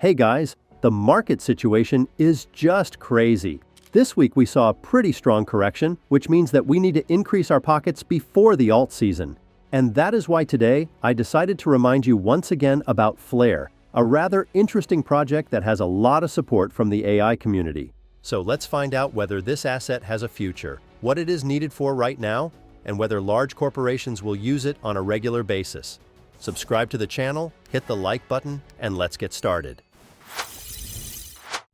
Hey guys, the market situation is just crazy. This week we saw a pretty strong correction, which means that we need to increase our pockets before the alt season. And that is why today I decided to remind you once again about Flare, a rather interesting project that has a lot of support from the AI community. So let's find out whether this asset has a future, what it is needed for right now, and whether large corporations will use it on a regular basis. Subscribe to the channel, hit the like button, and let's get started.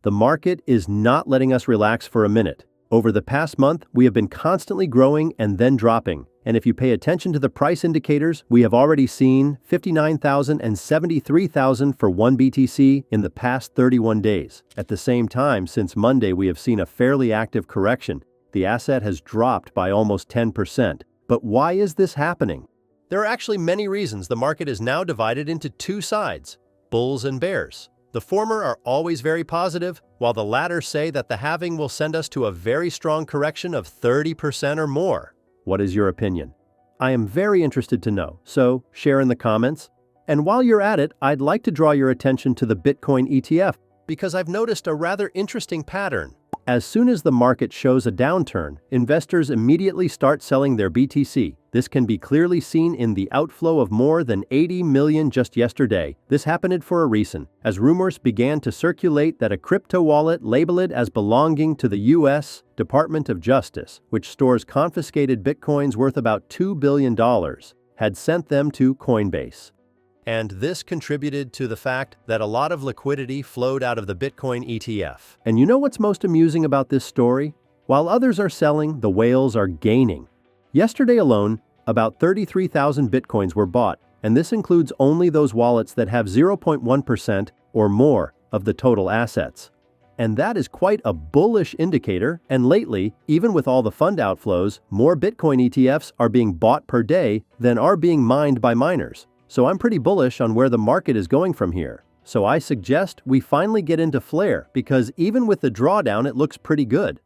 The market is not letting us relax for a minute. Over the past month, we have been constantly growing and then dropping. And if you pay attention to the price indicators, we have already seen 59,000 and 73,000 for one BTC in the past 31 days. At the same time, since Monday, we have seen a fairly active correction. The asset has dropped by almost 10%. But why is this happening? There are actually many reasons the market is now divided into two sides, bulls and bears. The former are always very positive, while the latter say that the halving will send us to a very strong correction of 30% or more. What is your opinion? I am very interested to know, so share in the comments. And while you're at it, I'd like to draw your attention to the Bitcoin ETF, because I've noticed a rather interesting pattern. As soon as the market shows a downturn, investors immediately start selling their BTC. This can be clearly seen in the outflow of more than 80 million just yesterday. This happened for a reason, as rumors began to circulate that a crypto wallet labeled as belonging to the U.S. Department of Justice, which stores confiscated bitcoins worth about $2 billion, had sent them to Coinbase. And this contributed to the fact that a lot of liquidity flowed out of the Bitcoin ETF. And you know what's most amusing about this story? While others are selling, the whales are gaining. Yesterday alone, about 33,000 Bitcoins were bought, and this includes only those wallets that have 0.1% or more of the total assets. And that is quite a bullish indicator, and lately, even with all the fund outflows, more Bitcoin ETFs are being bought per day than are being mined by miners. So I'm pretty bullish on where the market is going from here. So I suggest we finally get into Flare, because even with the drawdown, it looks pretty good.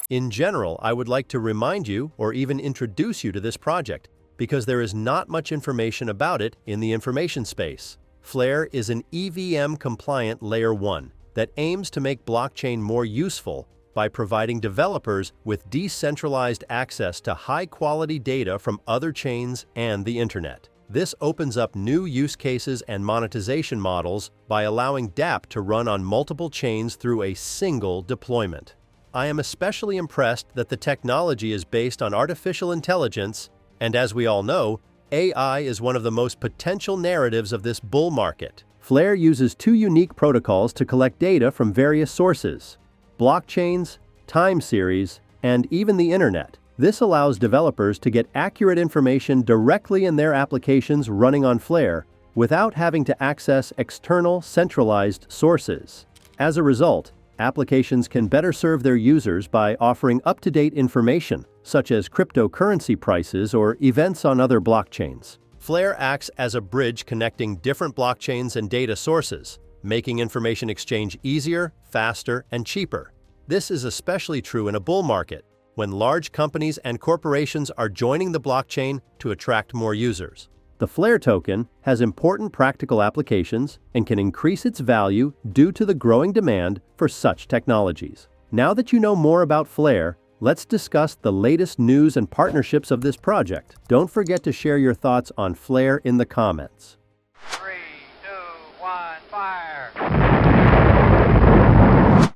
In general, I would like to remind you or even introduce you to this project, because there is not much information about it in the information space. Flare is an EVM-compliant Layer 1 that aims to make blockchain more useful by providing developers with decentralized access to high-quality data from other chains and the internet. This opens up new use cases and monetization models by allowing dApp to run on multiple chains through a single deployment. I am especially impressed that the technology is based on artificial intelligence, and as we all know, AI is one of the most potential narratives of this bull market. Flare uses two unique protocols to collect data from various sources: blockchains, time series, and even the internet. This allows developers to get accurate information directly in their applications running on Flare without having to access external centralized sources. As a result, applications can better serve their users by offering up-to-date information, such as cryptocurrency prices or events on other blockchains. Flare acts as a bridge connecting different blockchains and data sources, making information exchange easier, faster, and cheaper. This is especially true in a bull market, when large companies and corporations are joining the blockchain to attract more users. The Flare token has important practical applications and can increase its value due to the growing demand for such technologies. Now that you know more about Flare, let's discuss the latest news and partnerships of this project. Don't forget to share your thoughts on Flare in the comments. 3, 2, 1, fire!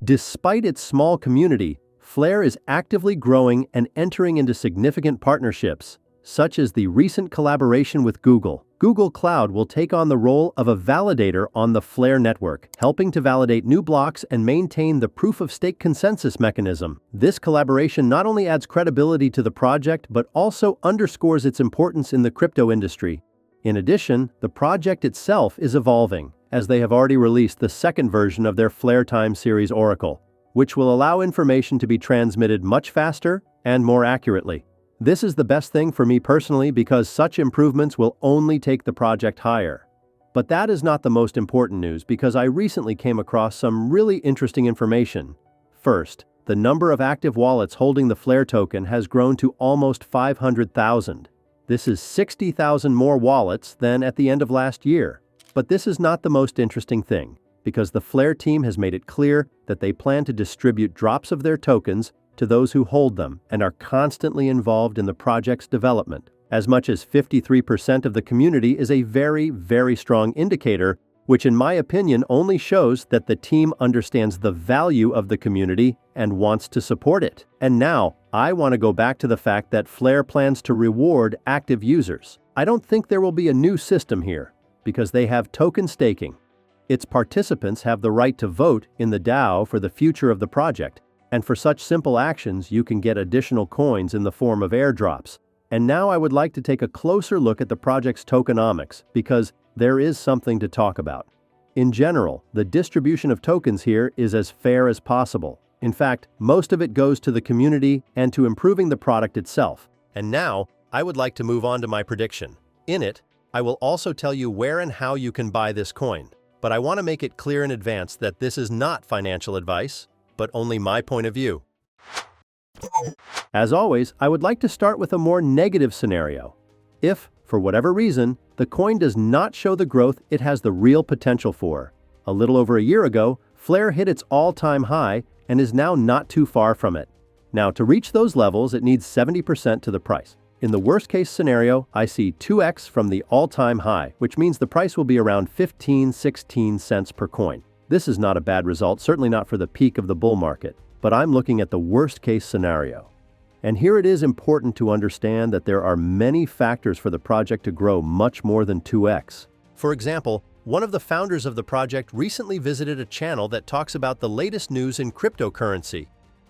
Despite its small community, Flare is actively growing and entering into significant partnerships, such as the recent collaboration with Google. Google Cloud will take on the role of a validator on the Flare network, helping to validate new blocks and maintain the proof-of-stake consensus mechanism. This collaboration not only adds credibility to the project, but also underscores its importance in the crypto industry. In addition, the project itself is evolving, as they have already released the second version of their Flare Time Series Oracle, which will allow information to be transmitted much faster and more accurately. This is the best thing for me personally, because such improvements will only take the project higher. But that is not the most important news, because I recently came across some really interesting information. First, the number of active wallets holding the Flare token has grown to almost 500,000. This is 60,000 more wallets than at the end of last year. But this is not the most interesting thing, because the Flare team has made it clear that they plan to distribute drops of their tokens to those who hold them and are constantly involved in the project's development. As much as 53% of the community is a very, very strong indicator, which in my opinion only shows that the team understands the value of the community and wants to support it. And now, I want to go back to the fact that Flare plans to reward active users. I don't think there will be a new system here, because they have token staking. Its participants have the right to vote in the DAO for the future of the project, and for such simple actions you can get additional coins in the form of airdrops. And now I would like to take a closer look at the project's tokenomics, because there is something to talk about. In general, the distribution of tokens here is as fair as possible. In fact, most of it goes to the community and to improving the product itself. And now, I would like to move on to my prediction. In it, I will also tell you where and how you can buy this coin. But I want to make it clear in advance that this is not financial advice, but only my point of view. As always, I would like to start with a more negative scenario. If, for whatever reason, the coin does not show the growth it has the real potential for. A little over a year ago, Flare hit its all-time high and is now not too far from it. Now, to reach those levels, it needs 70% to the price. In the worst-case scenario, I see 2x from the all-time high, which means the price will be around 15-16 cents per coin. This is not a bad result, certainly not for the peak of the bull market, but I'm looking at the worst-case scenario. And here it is important to understand that there are many factors for the project to grow much more than 2x. For example, one of the founders of the project recently visited a channel that talks about the latest news in cryptocurrency.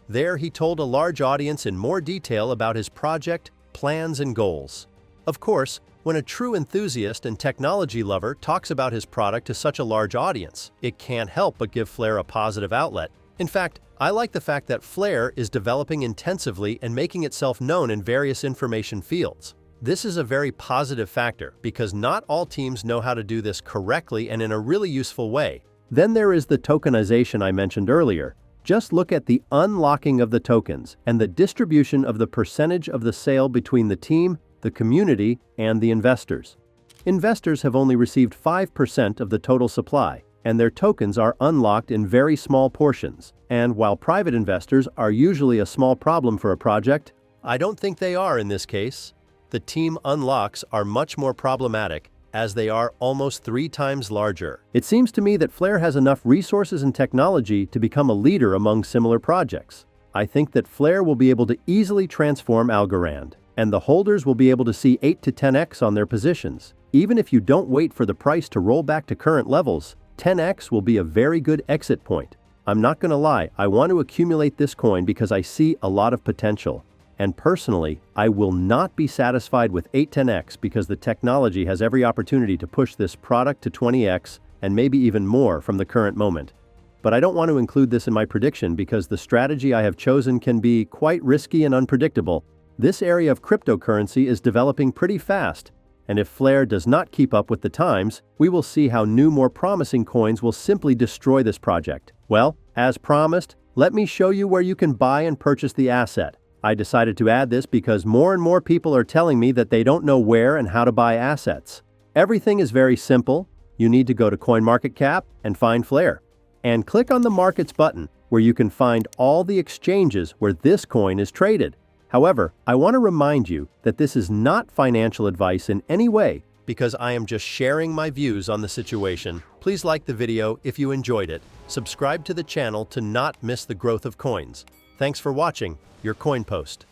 There, he told a large audience in more detail about his project, plans, and goals. Of course, when a true enthusiast and technology lover talks about his product to such a large audience, it can't help but give Flare a positive outlet. In fact, I like the fact that Flare is developing intensively and making itself known in various information fields. This is a very positive factor because not all teams know how to do this correctly and in a really useful way. Then there is the tokenization I mentioned earlier. Just look at the unlocking of the tokens and the distribution of the percentage of the sale between the team, the community, and the investors. Investors have only received 5% of the total supply, and their tokens are unlocked in very small portions. And while private investors are usually a small problem for a project, I don't think they are in this case. The team unlocks are much more problematic, as they are almost 3 times larger. It seems to me that Flare has enough resources and technology to become a leader among similar projects. I think that Flare will be able to easily transform Algorand, and the holders will be able to see 8 to 10x on their positions. Even if you don't wait for the price to roll back to current levels, 10x will be a very good exit point. I'm not going to lie, I want to accumulate this coin because I see a lot of potential. And personally, I will not be satisfied with 8-10x because the technology has every opportunity to push this product to 20x and maybe even more from the current moment. But I don't want to include this in my prediction because the strategy I have chosen can be quite risky and unpredictable. This area of cryptocurrency is developing pretty fast, and if Flare does not keep up with the times, we will see how new, more promising coins will simply destroy this project. Well, as promised, let me show you where you can buy and purchase the asset. I decided to add this because more and more people are telling me that they don't know where and how to buy assets. Everything is very simple. You need to go to CoinMarketCap and find Flare, and click on the Markets button where you can find all the exchanges where this coin is traded. However, I want to remind you that this is not financial advice in any way because I am just sharing my views on the situation. Please like the video if you enjoyed it. Subscribe to the channel to not miss the growth of coins. Thanks for watching. Your Coin Post.